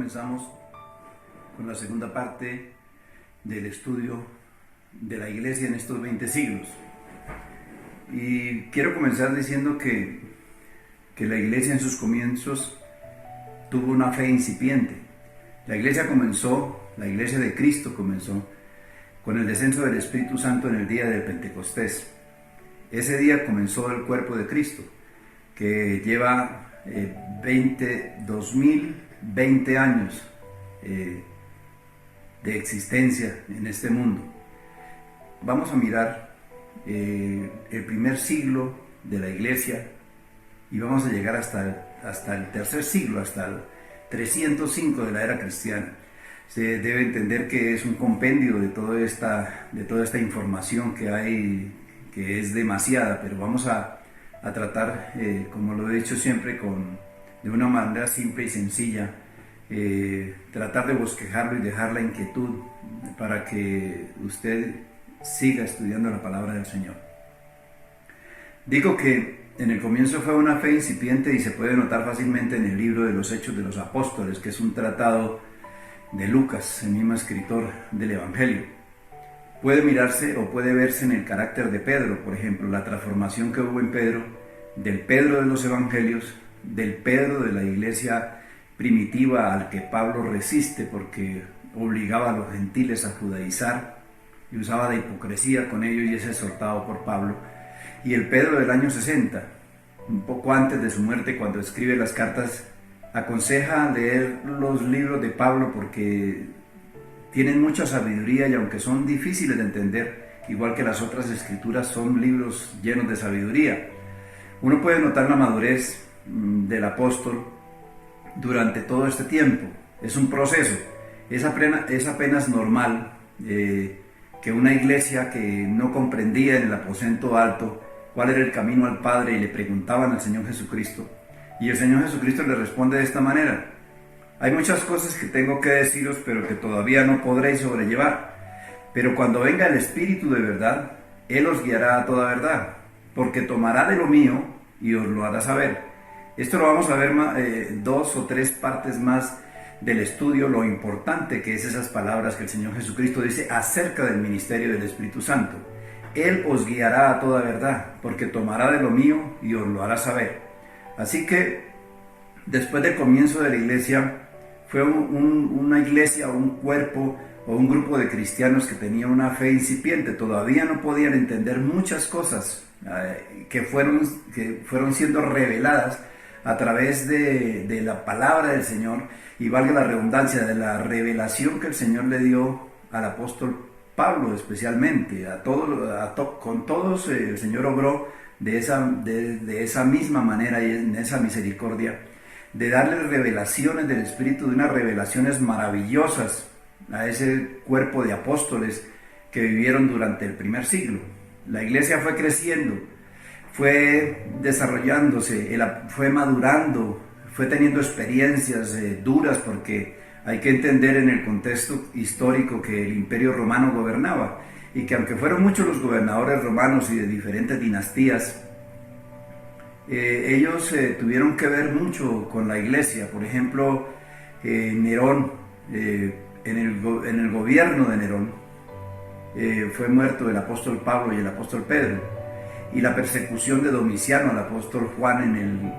comenzamos con la segunda parte del estudio de la Iglesia en estos 20 siglos. Y quiero comenzar diciendo que la Iglesia en sus comienzos tuvo una fe incipiente. La Iglesia de Cristo comenzó con el descenso del Espíritu Santo en el día del Pentecostés. Ese día comenzó el cuerpo de Cristo, que lleva 2020 años de existencia en este mundo. Vamos a mirar el primer siglo de la Iglesia y vamos a llegar hasta el tercer siglo, hasta el 305 de la era cristiana. Se debe entender que es un compendio de toda esta información que hay, que es demasiada, pero vamos a tratar, como lo he dicho siempre, de una manera simple y sencilla, tratar de bosquejarlo y dejar la inquietud para que usted siga estudiando la palabra del Señor. Digo que en el comienzo fue una fe incipiente y se puede notar fácilmente en el libro de los Hechos de los Apóstoles, que es un tratado de Lucas, el mismo escritor del Evangelio. Puede mirarse o puede verse en el carácter de Pedro, por ejemplo, la transformación que hubo en Pedro, del Pedro de los Evangelios, del Pedro de la iglesia primitiva al que Pablo resiste porque obligaba a los gentiles a judaizar y usaba de hipocresía con ellos y es exhortado por Pablo, y el Pedro del año 60, un poco antes de su muerte, cuando escribe las cartas, aconseja leer los libros de Pablo porque tienen mucha sabiduría y aunque son difíciles de entender, igual que las otras escrituras, son libros llenos de sabiduría. Uno puede notar la madurez del apóstol durante todo este tiempo. Es un proceso, es apenas normal que una iglesia que no comprendía en el aposento alto cuál era el camino al Padre y le preguntaban al Señor Jesucristo, y el Señor Jesucristo le responde de esta manera: hay muchas cosas que tengo que deciros, pero que todavía no podréis sobrellevar, pero cuando venga el Espíritu de verdad, Él os guiará a toda verdad, porque tomará de lo mío y os lo hará saber. Esto lo vamos a ver dos o tres partes más del estudio, lo importante que es esas palabras que el Señor Jesucristo dice acerca del ministerio del Espíritu Santo. Él os guiará a toda verdad, porque tomará de lo mío y os lo hará saber. Así que, después del comienzo de la iglesia, fue una iglesia, un cuerpo o un grupo de cristianos que tenía una fe incipiente. Todavía no podían entender muchas cosas que fueron siendo reveladas a través de la palabra del Señor, y valga la redundancia, de la revelación que el Señor le dio al apóstol Pablo especialmente. Con todos el Señor obró de esa misma manera y en esa misericordia, de darle revelaciones del Espíritu, de unas revelaciones maravillosas a ese cuerpo de apóstoles que vivieron durante el primer siglo. La iglesia fue creciendo, fue desarrollándose, fue madurando, fue teniendo experiencias duras, porque hay que entender en el contexto histórico que el Imperio Romano gobernaba, y que aunque fueron muchos los gobernadores romanos y de diferentes dinastías, ellos tuvieron que ver mucho con la iglesia. Por ejemplo, Nerón, en el gobierno de Nerón, fue muerto el apóstol Pablo y el apóstol Pedro, y la persecución de Domiciano al apóstol Juan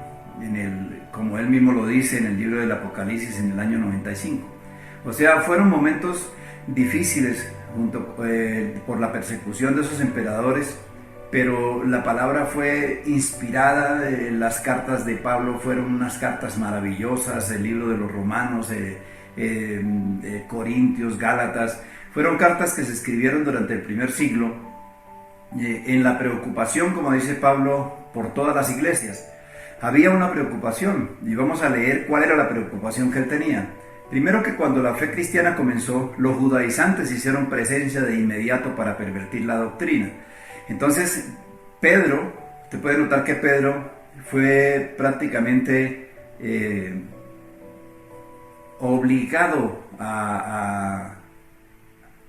como él mismo lo dice en el libro del Apocalipsis, en el año 95. O sea, fueron momentos difíciles por la persecución de esos emperadores, pero la palabra fue inspirada. Las cartas de Pablo fueron unas cartas maravillosas, el libro de los Romanos, Corintios, Gálatas, fueron cartas que se escribieron durante el primer siglo en la preocupación, como dice Pablo, por todas las iglesias. Había una preocupación, y vamos a leer cuál era la preocupación que él tenía. Primero, que cuando la fe cristiana comenzó, los judaizantes hicieron presencia de inmediato para pervertir la doctrina. Entonces, Pedro, usted puede notar que Pedro fue prácticamente obligado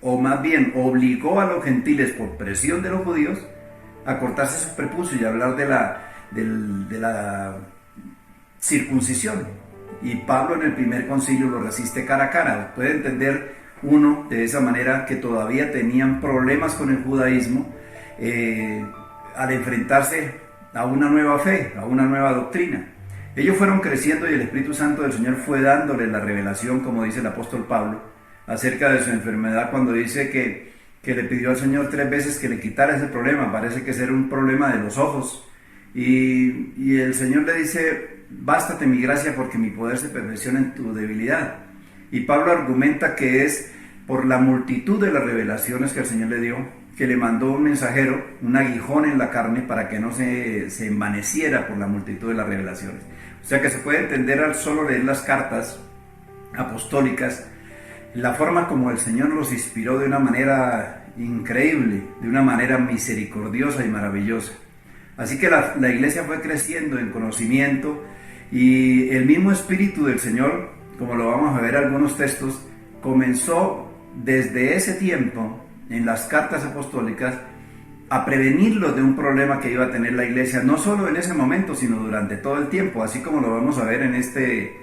o más bien obligó a los gentiles por presión de los judíos a cortarse sus prepucios y hablar de la circuncisión. y Pablo en el primer concilio lo resiste cara a cara. Puede entender uno de esa manera que todavía tenían problemas con el judaísmo al enfrentarse a una nueva fe, a una nueva doctrina. Ellos fueron creciendo y el Espíritu Santo del Señor fue dándoles la revelación, como dice el apóstol Pablo, acerca de su enfermedad, cuando dice que le pidió al Señor 3 veces que le quitara ese problema. Parece que era un problema de los ojos. Y el Señor le dice: bástate mi gracia, porque mi poder se perfecciona en tu debilidad. Y Pablo argumenta que es por la multitud de las revelaciones que el Señor le dio, que le mandó un mensajero, un aguijón en la carne, para que no se envaneciera por la multitud de las revelaciones. O sea que se puede entender al solo leer las cartas apostólicas, la forma como el Señor los inspiró de una manera increíble, de una manera misericordiosa y maravillosa. Así que la iglesia fue creciendo en conocimiento, y el mismo Espíritu del Señor, como lo vamos a ver en algunos textos, comenzó desde ese tiempo en las cartas apostólicas a prevenirlos de un problema que iba a tener la iglesia, no solo en ese momento, sino durante todo el tiempo, así como lo vamos a ver en este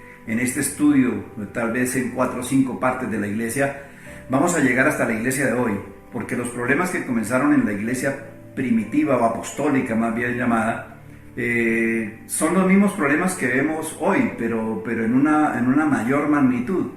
estudio, tal vez en 4 o 5 partes de la iglesia. Vamos a llegar hasta la iglesia de hoy, porque los problemas que comenzaron en la iglesia primitiva o apostólica, más bien llamada, son los mismos problemas que vemos hoy, pero en una mayor magnitud.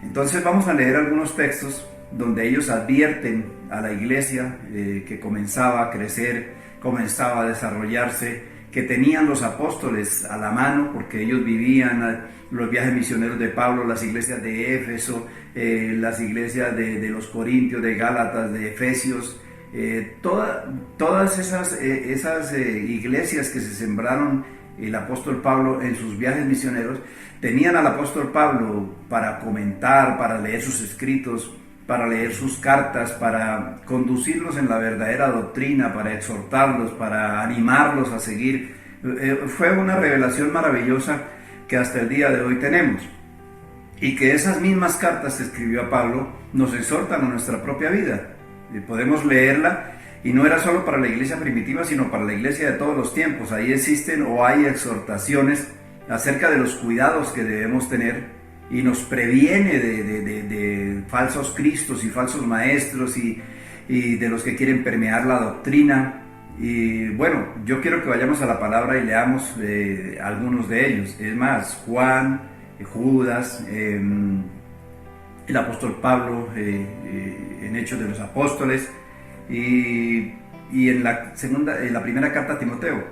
Entonces vamos a leer algunos textos donde ellos advierten a la iglesia que comenzaba a crecer, comenzaba a desarrollarse, que tenían los apóstoles a la mano, porque ellos vivían los viajes misioneros de Pablo, las iglesias de Éfeso, las iglesias de los Corintios, de Gálatas, de Efesios, todas esas iglesias que se sembraron el apóstol Pablo en sus viajes misioneros, tenían al apóstol Pablo para comentar, para leer sus escritos, para leer sus cartas, para conducirlos en la verdadera doctrina, para exhortarlos, para animarlos a seguir. Fue una revelación maravillosa que hasta el día de hoy tenemos, y que esas mismas cartas que escribió a Pablo nos exhortan a nuestra propia vida. Podemos leerla, y no era solo para la iglesia primitiva, sino para la iglesia de todos los tiempos. Ahí existen o hay exhortaciones acerca de los cuidados que debemos tener, y nos previene de falsos cristos y falsos maestros y de los que quieren permear la doctrina. Y bueno, yo quiero que vayamos a la palabra y leamos algunos de ellos. Es más, Juan, Judas, el apóstol Pablo en Hechos de los Apóstoles, y en la primera carta a Timoteo.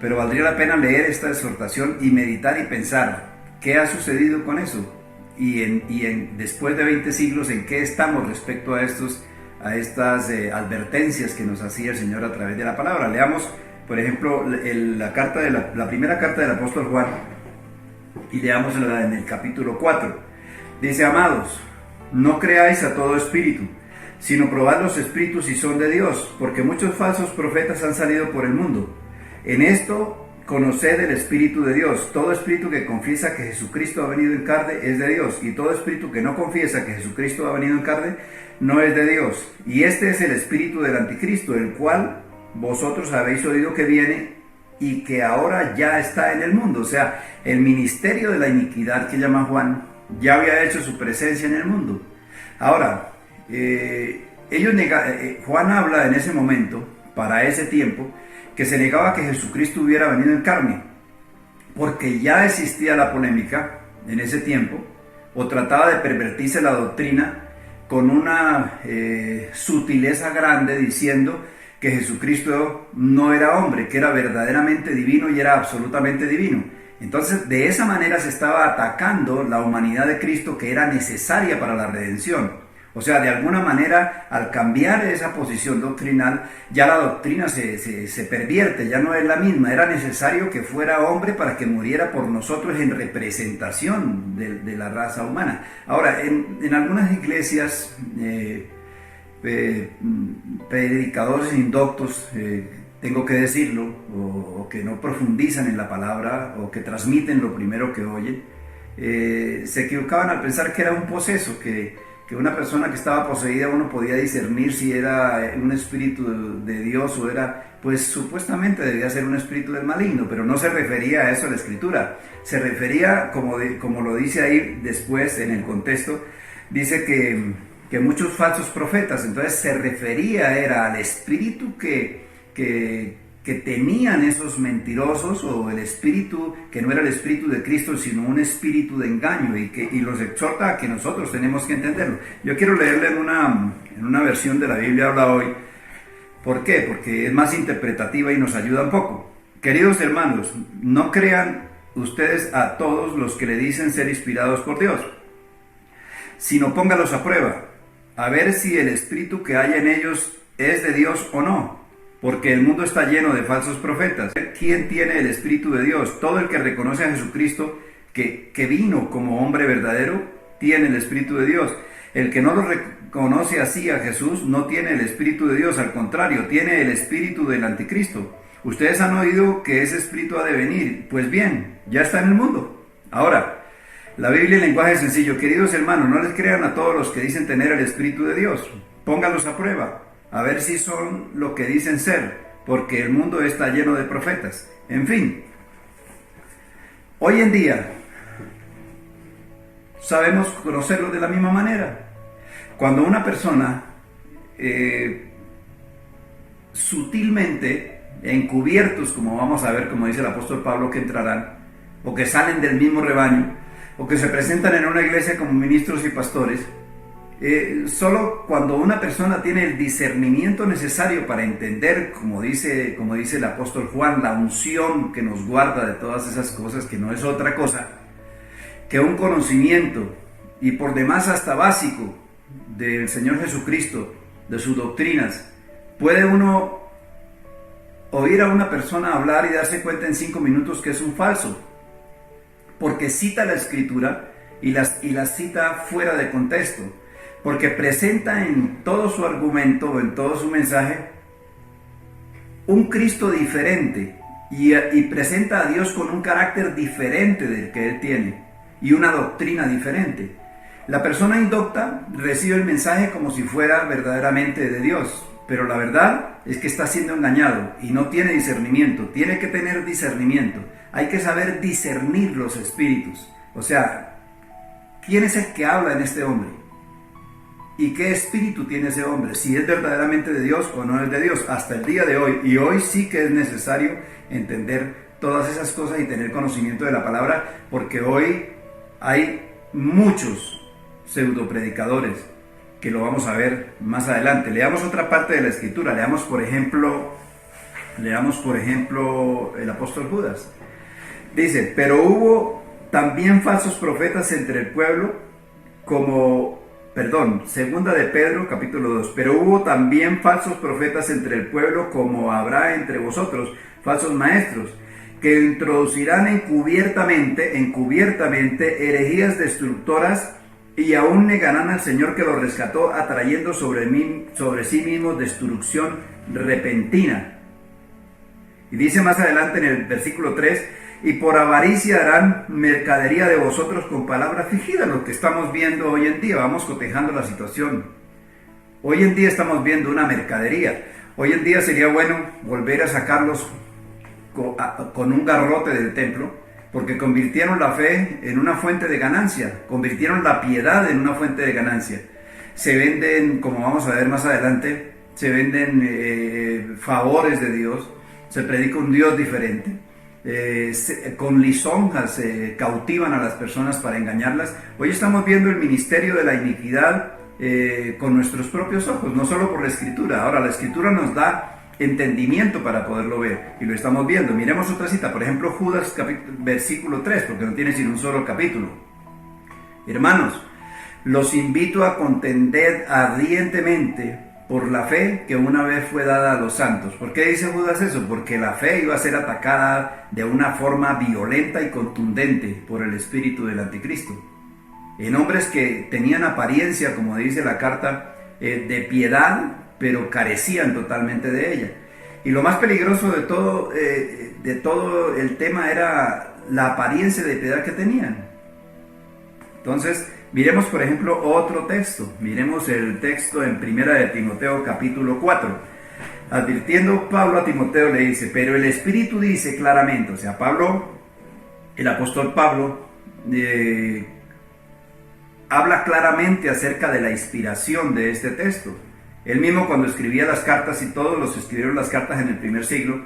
Pero valdría la pena leer esta exhortación y meditar y pensar qué ha sucedido con eso, y después de 20 siglos, en qué estamos respecto a estas advertencias que nos hacía el Señor a través de la palabra. Leamos, por ejemplo, la primera carta del apóstol Juan, y leamos en el capítulo 4. Dice: amados, no creáis a todo espíritu, sino probad los espíritus si son de Dios, porque muchos falsos profetas han salido por el mundo. En esto conoced el Espíritu de Dios. Todo espíritu que confiesa que Jesucristo ha venido en carne es de Dios, y todo espíritu que no confiesa que Jesucristo ha venido en carne no es de Dios. Y este es el espíritu del anticristo, el cual vosotros habéis oído que viene y que ahora ya está en el mundo. O sea, el ministerio de la iniquidad que llama Juan ya había hecho su presencia en el mundo. Ahora, Juan habla en ese momento, para ese tiempo, que se negaba que Jesucristo hubiera venido en carne, porque ya existía la polémica en ese tiempo, o trataba de pervertirse la doctrina con una sutileza grande, diciendo que Jesucristo no era hombre, que era verdaderamente divino y era absolutamente divino. Entonces, de esa manera se estaba atacando la humanidad de Cristo, que era necesaria para la redención. O sea, de alguna manera, al cambiar esa posición doctrinal, ya la doctrina se pervierte, ya no es la misma. Era necesario que fuera hombre para que muriera por nosotros en representación de la raza humana. Ahora, en algunas iglesias, predicadores indoctos, tengo que decirlo, o que no profundizan en la palabra, o que transmiten lo primero que oyen, se equivocaban al pensar que era un poseso, que que una persona que estaba poseída uno podía discernir si era un espíritu de Dios o era, pues supuestamente debía ser un espíritu del maligno, pero no se refería a eso la Escritura. Se refería, como lo dice ahí después en el contexto, dice que muchos falsos profetas, entonces se refería era al espíritu que tenían esos mentirosos, o el espíritu que no era el espíritu de Cristo, sino un espíritu de engaño, y los exhorta a que nosotros tenemos que entenderlo. Yo quiero leerle en una versión de la Biblia Habla Hoy. ¿Por qué? Porque es más interpretativa y nos ayuda un poco. Queridos hermanos, no crean ustedes a todos los que le dicen ser inspirados por Dios, sino póngalos a prueba, a ver si el espíritu que hay en ellos es de Dios o no. Porque el mundo está lleno de falsos profetas. ¿Quién tiene el Espíritu de Dios? Todo el que reconoce a Jesucristo, que vino como hombre verdadero, tiene el Espíritu de Dios. El que no lo reconoce así a Jesús, no tiene el Espíritu de Dios. Al contrario, tiene el Espíritu del Anticristo. Ustedes han oído que ese Espíritu ha de venir. Pues bien, ya está en el mundo. Ahora, la Biblia en lenguaje sencillo. Queridos hermanos, no les crean a todos los que dicen tener el Espíritu de Dios. Pónganlos a prueba, a ver si son lo que dicen ser, porque el mundo está lleno de profetas. En fin, hoy en día sabemos conocerlo de la misma manera. Cuando una persona sutilmente, encubiertos, como vamos a ver, como dice el apóstol Pablo, que entrarán, o que salen del mismo rebaño, o que se presentan en una iglesia como ministros y pastores, solo cuando una persona tiene el discernimiento necesario para entender, como dice el apóstol Juan, la unción que nos guarda de todas esas cosas, que no es otra cosa que un conocimiento, y por demás hasta básico, del Señor Jesucristo, de sus doctrinas, puede uno oír a una persona hablar y darse cuenta en 5 minutos que es un falso, porque cita la Escritura y la cita fuera de contexto, porque presenta en todo su argumento, en todo su mensaje, un Cristo diferente, y presenta a Dios con un carácter diferente del que Él tiene, y una doctrina diferente. La persona indocta recibe el mensaje como si fuera verdaderamente de Dios, pero la verdad es que está siendo engañado y no tiene discernimiento. Tiene que tener discernimiento. Hay que saber discernir los espíritus. O sea, ¿quién es el que habla en este hombre? ¿Y qué espíritu tiene ese hombre? Si es verdaderamente de Dios o no es de Dios, hasta el día de hoy. Y hoy sí que es necesario entender todas esas cosas y tener conocimiento de la palabra, porque hoy hay muchos pseudopredicadores, que lo vamos a ver más adelante. Leamos otra parte de la Escritura. Leamos por ejemplo el apóstol Judas. Dice: pero hubo también falsos profetas entre el pueblo, segunda de Pedro, capítulo 2. Pero hubo también falsos profetas entre el pueblo, como habrá entre vosotros falsos maestros, que introducirán encubiertamente herejías destructoras, y aún negarán al Señor que los rescató, atrayendo sobre sí mismos destrucción repentina. Y dice más adelante en el versículo 3: y por avaricia harán mercadería de vosotros con palabras fingidas. Lo que estamos viendo hoy en día, vamos cotejando la situación. Hoy en día estamos viendo una mercadería. Hoy en día sería bueno volver a sacarlos con un garrote del templo, porque convirtieron la fe en una fuente de ganancia, convirtieron la piedad en una fuente de ganancia. Se venden, como vamos a ver más adelante, se venden favores de Dios, se predica un Dios diferente, con lisonjas cautivan a las personas para engañarlas. Hoy estamos viendo el ministerio de la iniquidad con nuestros propios ojos, no solo por la Escritura. Ahora, la Escritura nos da entendimiento para poderlo ver, y lo estamos viendo. Miremos otra cita, por ejemplo Judas versículo 3, porque no tiene sino un solo capítulo. Hermanos, los invito a contender ardientemente por la fe que una vez fue dada a los santos. ¿Por qué dice Judas eso? Porque la fe iba a ser atacada de una forma violenta y contundente por el espíritu del anticristo, en hombres que tenían apariencia, como dice la carta, de piedad, pero carecían totalmente de ella. Y lo más peligroso de todo el tema era la apariencia de piedad que tenían. Entonces Miremos, por ejemplo, otro texto. Miremos el texto en 1 de Timoteo capítulo 4. Advirtiendo Pablo a Timoteo le dice, pero el Espíritu dice claramente, o sea, Pablo, el apóstol Pablo, habla claramente acerca de la inspiración de este texto. Él mismo cuando escribía las cartas, y todos los que escribieron las cartas en el primer siglo,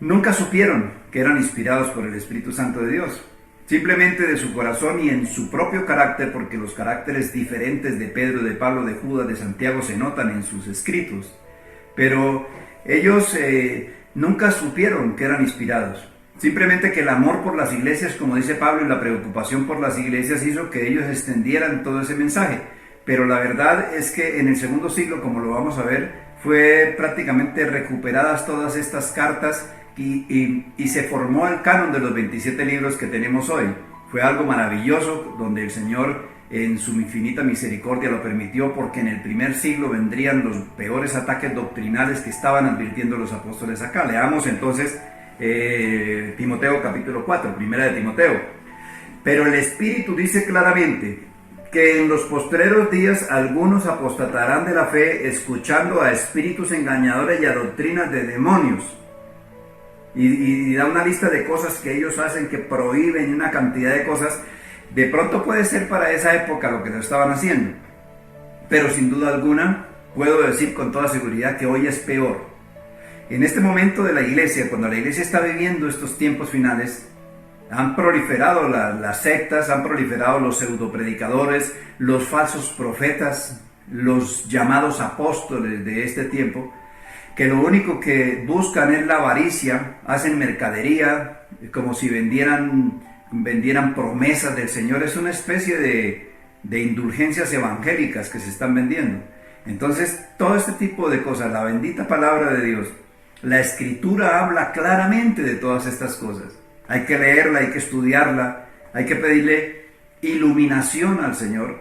nunca supieron que eran inspirados por el Espíritu Santo de Dios. Simplemente de su corazón y en su propio carácter, porque los caracteres diferentes de Pedro, de Pablo, de Judas, de Santiago se notan en sus escritos. Pero ellos nunca supieron que eran inspirados. Simplemente que el amor por las iglesias, como dice Pablo, y la preocupación por las iglesias hizo que ellos extendieran todo ese mensaje. Pero la verdad es que en el segundo siglo, como lo vamos a ver, fue prácticamente recuperadas todas estas cartas y se formó el canon de los 27 libros que tenemos hoy. Fue algo maravilloso donde el Señor en su infinita misericordia lo permitió, porque en el primer siglo vendrían los peores ataques doctrinales que estaban advirtiendo los apóstoles acá. Leamos entonces Timoteo capítulo 4, primera de Timoteo. Pero el Espíritu dice claramente que en los postreros días algunos apostatarán de la fe, escuchando a espíritus engañadores y a doctrinas de demonios. Y da una lista de cosas que ellos hacen, que prohíben, una cantidad de cosas. De pronto puede ser para esa época lo que lo estaban haciendo, pero sin duda alguna puedo decir con toda seguridad que hoy es peor. En este momento de la iglesia, cuando la iglesia está viviendo estos tiempos finales, han proliferado las sectas, han proliferado los pseudopredicadores, los falsos profetas, los llamados apóstoles de este tiempo, que lo único que buscan es la avaricia, hacen mercadería, como si vendieran promesas del Señor. Es una especie de indulgencias evangélicas que se están vendiendo. Entonces, todo este tipo de cosas, la bendita palabra de Dios, la Escritura habla claramente de todas estas cosas. Hay que leerla, hay que estudiarla, hay que pedirle iluminación al Señor,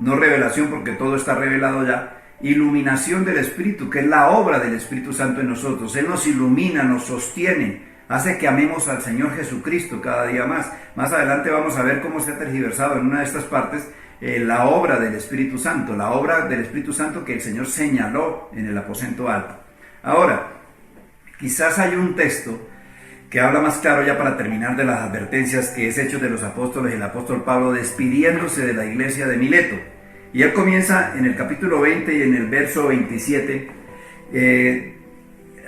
no revelación porque todo está revelado ya, iluminación del Espíritu, que es la obra del Espíritu Santo en nosotros. Él nos ilumina, nos sostiene, hace que amemos al Señor Jesucristo cada día más. Más adelante vamos a ver cómo se ha tergiversado en una de estas partes la obra del Espíritu Santo, la obra del Espíritu Santo que el Señor señaló en el aposento alto. Ahora, quizás hay un texto que habla más claro ya para terminar de las advertencias, que es Hechos de los Apóstoles, el apóstol Pablo despidiéndose de la iglesia de Mileto. Y él comienza en el capítulo 20 y en el verso 27,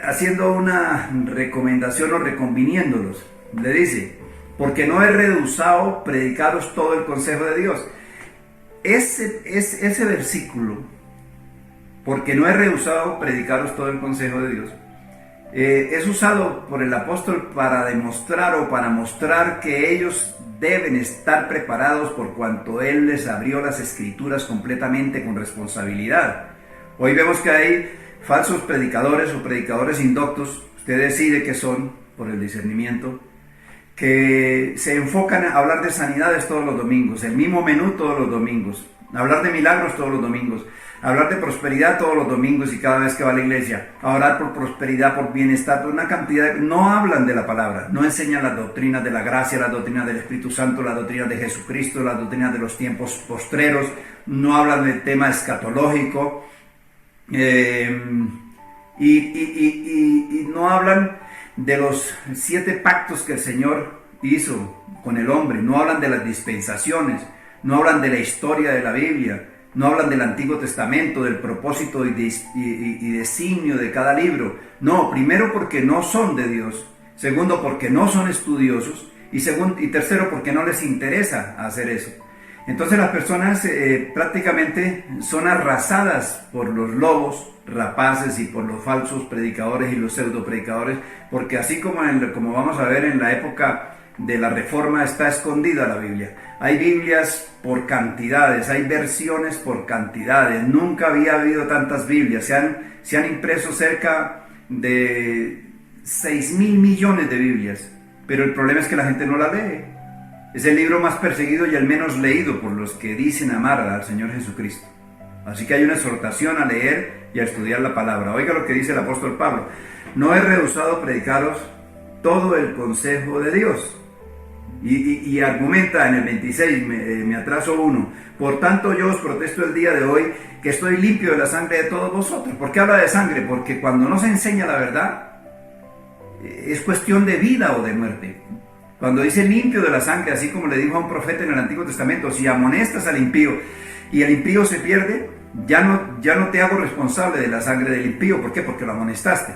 haciendo una recomendación o reconviniéndolos. Le dice, porque no he rehusado predicaros todo el consejo de Dios. Ese versículo, porque no he rehusado predicaros todo el consejo de Dios, es usado por el apóstol para demostrar o para mostrar que ellos deben estar preparados por cuanto él les abrió las escrituras completamente con responsabilidad. Hoy vemos que hay falsos predicadores o predicadores indoctos, usted decide que son por el discernimiento, que se enfocan a hablar de sanidades todos los domingos, el mismo menú todos los domingos, hablar de milagros todos los domingos, hablar de prosperidad todos los domingos y cada vez que va a la iglesia, a orar por prosperidad, por bienestar, por una cantidad no hablan de la palabra, no enseñan las doctrinas de la gracia, las doctrinas del Espíritu Santo, las doctrinas de Jesucristo, las doctrinas de los tiempos postreros, no hablan del tema escatológico, y no hablan de los 7 pactos que el Señor hizo con el hombre, no hablan de las dispensaciones, no hablan de la historia de la Biblia, no hablan del Antiguo Testamento, del propósito y designio de cada libro. No, primero porque no son de Dios, segundo porque no son estudiosos y tercero porque no les interesa hacer eso. Entonces las personas prácticamente son arrasadas por los lobos rapaces y por los falsos predicadores y los pseudo predicadores, porque así como vamos a ver en la época de la Reforma está escondida la Biblia. Hay Biblias por cantidades, hay versiones por cantidades. Nunca había habido tantas Biblias. Se han impreso cerca de 6.000 millones de Biblias, pero el problema es que la gente no la lee. Es el libro más perseguido y el menos leído por los que dicen amar al Señor Jesucristo. Así que hay una exhortación a leer y a estudiar la palabra. Oiga lo que dice el apóstol Pablo: no he rehusado predicaros todo el consejo de Dios. Y argumenta en el 26, me atraso uno, por tanto yo os protesto el día de hoy que estoy limpio de la sangre de todos vosotros. ¿Por qué habla de sangre? Porque cuando no se enseña la verdad, es cuestión de vida o de muerte. Cuando dice limpio de la sangre, así como le dijo a un profeta en el Antiguo Testamento, si amonestas al impío y el impío se pierde, ya no te hago responsable de la sangre del impío. ¿Por qué? Porque lo amonestaste.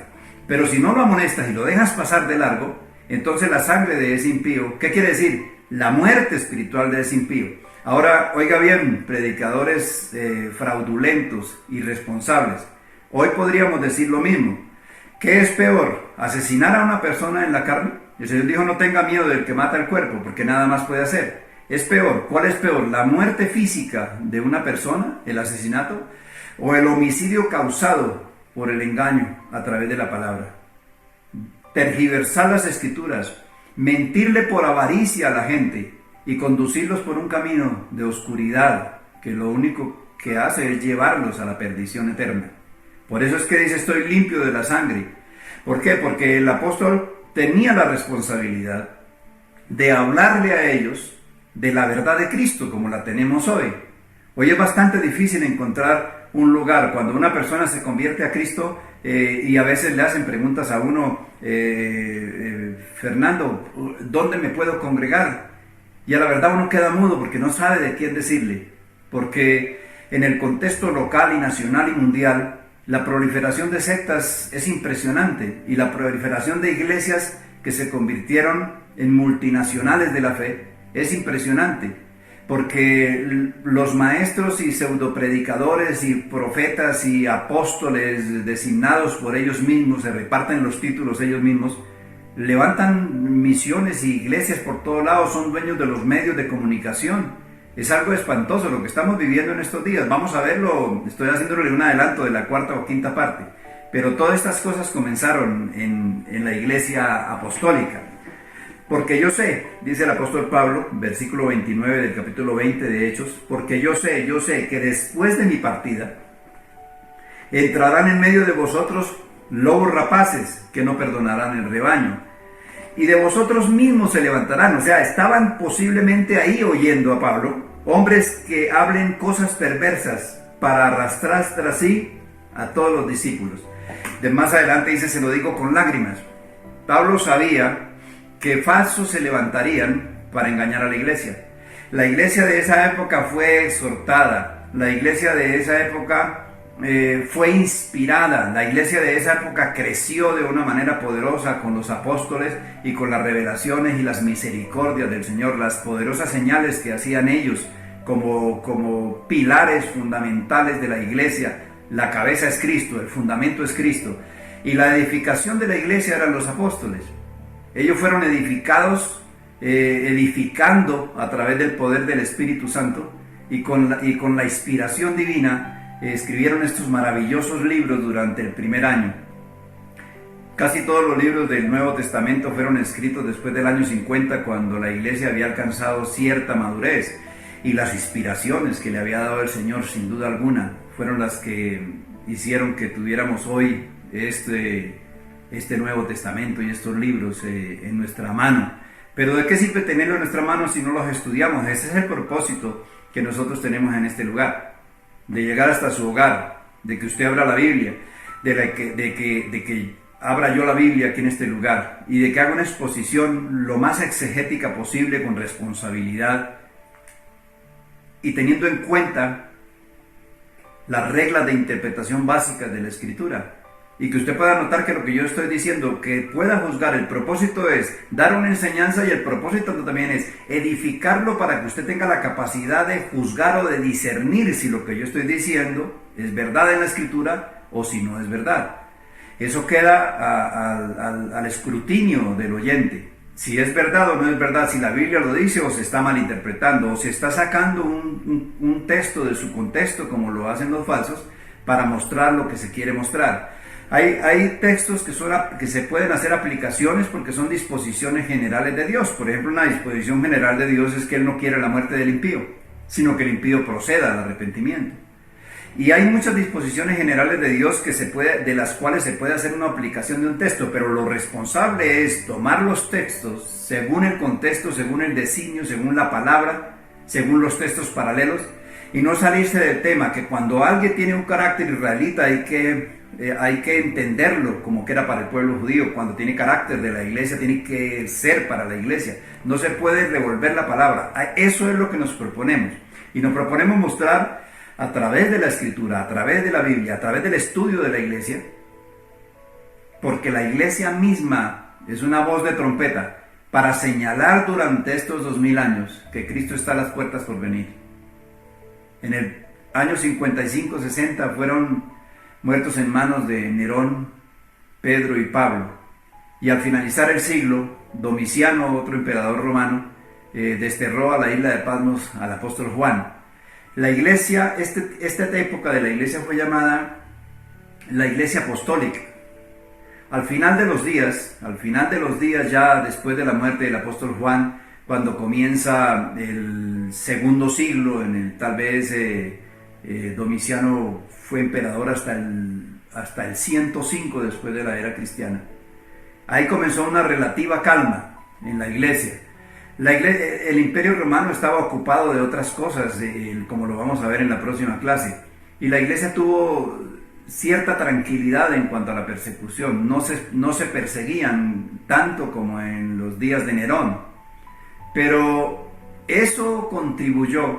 Pero si no lo amonestas y lo dejas pasar de largo, entonces la sangre de ese impío, ¿qué quiere decir? La muerte espiritual de ese impío. Ahora, oiga bien, predicadores fraudulentos, irresponsables, hoy podríamos decir lo mismo. ¿Qué es peor? ¿Asesinar a una persona en la carne? El Señor dijo, no tenga miedo del que mata el cuerpo, porque nada más puede hacer. ¿Es peor? ¿Cuál es peor? ¿La muerte física de una persona, el asesinato, o el homicidio causado por el engaño a través de la palabra? Tergiversar las escrituras, mentirle por avaricia a la gente y conducirlos por un camino de oscuridad que lo único que hace es llevarlos a la perdición eterna. Por eso es que dice, estoy limpio de la sangre. ¿Por qué? Porque el apóstol tenía la responsabilidad de hablarle a ellos de la verdad de Cristo como la tenemos hoy. Hoy es bastante difícil encontrar un lugar cuando una persona se convierte a Cristo y a veces le hacen preguntas a uno, Fernando, ¿dónde me puedo congregar? Y a la verdad uno queda mudo porque no sabe de quién decirle, porque en el contexto local y nacional y mundial la proliferación de sectas es impresionante y la proliferación de iglesias que se convirtieron en multinacionales de la fe es impresionante, porque los maestros y pseudopredicadores y profetas y apóstoles designados por ellos mismos, se reparten los títulos ellos mismos, levantan misiones y iglesias por todos lados, son dueños de los medios de comunicación. Es algo espantoso lo que estamos viviendo en estos días. Vamos a verlo, estoy haciéndole un adelanto de la cuarta o quinta parte, pero todas estas cosas comenzaron en la iglesia apostólica. Porque yo sé, dice el apóstol Pablo, versículo 29 del capítulo 20 de Hechos, porque yo sé que después de mi partida entrarán en medio de vosotros lobos rapaces que no perdonarán el rebaño, y de vosotros mismos se levantarán. O sea, estaban posiblemente ahí oyendo a Pablo, hombres que hablen cosas perversas para arrastrar tras sí a todos los discípulos. De más adelante dice, se lo digo con lágrimas. Pablo sabía que falsos se levantarían para engañar a la iglesia. La iglesia de esa época fue exhortada, la iglesia de esa época fue inspirada, la iglesia de esa época creció de una manera poderosa con los apóstoles y con las revelaciones y las misericordias del Señor, las poderosas señales que hacían ellos como pilares fundamentales de la iglesia. La cabeza es Cristo, el fundamento es Cristo, y la edificación de la iglesia eran los apóstoles. Ellos fueron edificados, edificando a través del poder del Espíritu Santo y con la inspiración divina. Escribieron estos maravillosos libros durante el primer año. Casi todos los libros del Nuevo Testamento fueron escritos después del año 50, cuando la iglesia había alcanzado cierta madurez, y las inspiraciones que le había dado el Señor, sin duda alguna, fueron las que hicieron que tuviéramos hoy este Nuevo Testamento y estos libros en nuestra mano. Pero ¿de qué sirve tenerlo en nuestra mano si no los estudiamos? Ese es el propósito que nosotros tenemos en este lugar, de llegar hasta su hogar, de que usted abra la Biblia, de que abra yo la Biblia aquí en este lugar, y de que haga una exposición lo más exegética posible, con responsabilidad y teniendo en cuenta las reglas de interpretación básicas de la Escritura, y que usted pueda notar que lo que yo estoy diciendo, que pueda juzgar. El propósito es dar una enseñanza, y el propósito también es edificarlo para que usted tenga la capacidad de juzgar o de discernir si lo que yo estoy diciendo es verdad en la Escritura o si no es verdad. Eso queda al escrutinio del oyente, si es verdad o no es verdad, si la Biblia lo dice o se está malinterpretando, o si está sacando un texto de su contexto, como lo hacen los falsos, para mostrar lo que se quiere mostrar. Hay textos que se pueden hacer aplicaciones porque son disposiciones generales de Dios. Por ejemplo, una disposición general de Dios es que Él no quiere la muerte del impío, sino que el impío proceda al arrepentimiento. Y hay muchas disposiciones generales de Dios de las cuales se puede hacer una aplicación de un texto, pero lo responsable es tomar los textos según el contexto, según el designio, según la palabra, según los textos paralelos, y no salirse del tema, que cuando alguien tiene un carácter israelita hay que entenderlo como que era para el pueblo judío. Cuando tiene carácter de la iglesia, tiene que ser para la iglesia. No se puede revolver la palabra. Eso es lo que nos proponemos. Y nos proponemos mostrar a través de la Escritura, a través de la Biblia, a través del estudio de la iglesia, porque la iglesia misma es una voz de trompeta para señalar durante estos 2000 años que Cristo está a las puertas por venir. En el año 55-60 fueron muertos en manos de Nerón, Pedro y Pablo. Y al finalizar el siglo, Domiciano, otro emperador romano, desterró a la isla de Patmos al apóstol Juan. La iglesia, esta época de la iglesia fue llamada la iglesia apostólica. Al final de los días, ya después de la muerte del apóstol Juan, cuando comienza el segundo siglo, tal vez Domiciano fue emperador hasta el 105 después de la era cristiana. Ahí comenzó una relativa calma en la iglesia. El imperio romano estaba ocupado de otras cosas, como lo vamos a ver en la próxima clase, y la iglesia tuvo cierta tranquilidad en cuanto a la persecución. No se perseguían tanto como en los días de Nerón. Pero eso contribuyó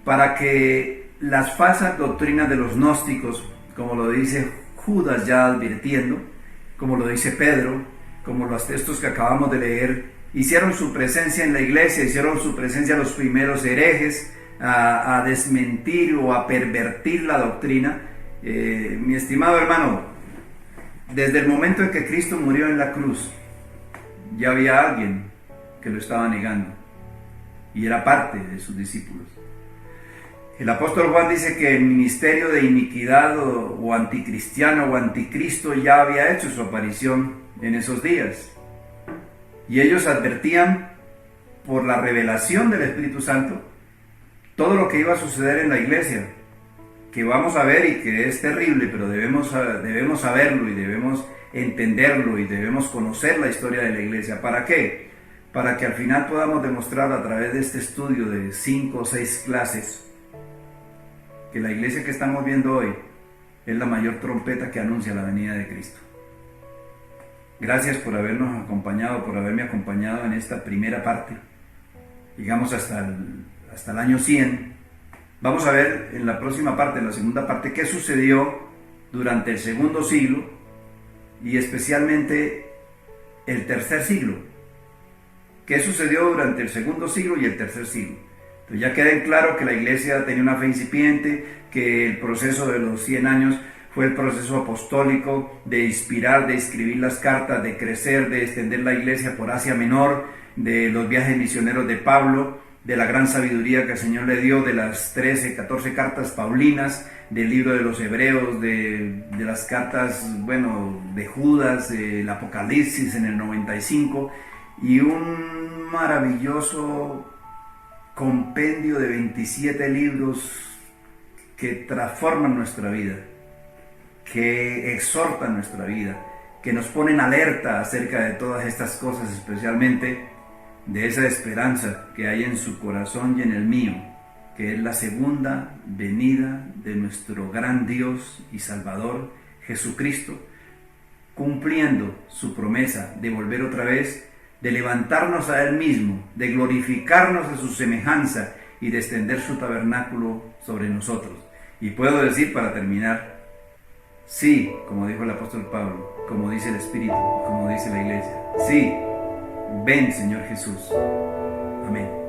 para que las falsas doctrinas de los gnósticos, como lo dice Judas ya advirtiendo, como lo dice Pedro, como los textos que acabamos de leer, hicieron su presencia en la iglesia, hicieron su presencia los primeros herejes a desmentir o a pervertir la doctrina. Mi estimado hermano, desde el momento en que Cristo murió en la cruz, ya había alguien que lo estaba negando, y era parte de sus discípulos. El apóstol Juan dice que el ministerio de iniquidad o anticristiano o anticristo ya había hecho su aparición en esos días, y ellos advertían por la revelación del Espíritu Santo todo lo que iba a suceder en la iglesia, que vamos a ver y que es terrible, pero debemos saberlo y debemos entenderlo y debemos conocer la historia de la iglesia. ¿Para qué? Para que al final podamos demostrar a través de este estudio de 5 o 6 clases que la iglesia que estamos viendo hoy es la mayor trompeta que anuncia la venida de Cristo. Gracias por habernos acompañado, por haberme acompañado en esta primera parte. Llegamos hasta el año 100. Vamos a ver en la próxima parte, en la segunda parte, qué sucedió durante el segundo siglo y especialmente el tercer siglo. ¿Qué sucedió durante el segundo siglo y el tercer siglo? Entonces ya queda en claro que la iglesia tenía una fe incipiente, que el proceso de los 100 años fue el proceso apostólico de inspirar, de escribir las cartas, de crecer, de extender la iglesia por Asia Menor, de los viajes misioneros de Pablo, de la gran sabiduría que el Señor le dio, de las 13, 14 cartas paulinas, del libro de los Hebreos, de las cartas, de Judas, el Apocalipsis en el 95, y un maravilloso compendio de 27 libros que transforman nuestra vida, que exhortan nuestra vida, que nos ponen alerta acerca de todas estas cosas, especialmente de esa esperanza que hay en su corazón y en el mío, que es la segunda venida de nuestro gran Dios y Salvador Jesucristo, cumpliendo su promesa de volver otra vez, de levantarnos a Él mismo, de glorificarnos a su semejanza y de extender su tabernáculo sobre nosotros. Y puedo decir para terminar, sí, como dijo el apóstol Pablo, como dice el Espíritu, como dice la iglesia, sí, ven Señor Jesús. Amén.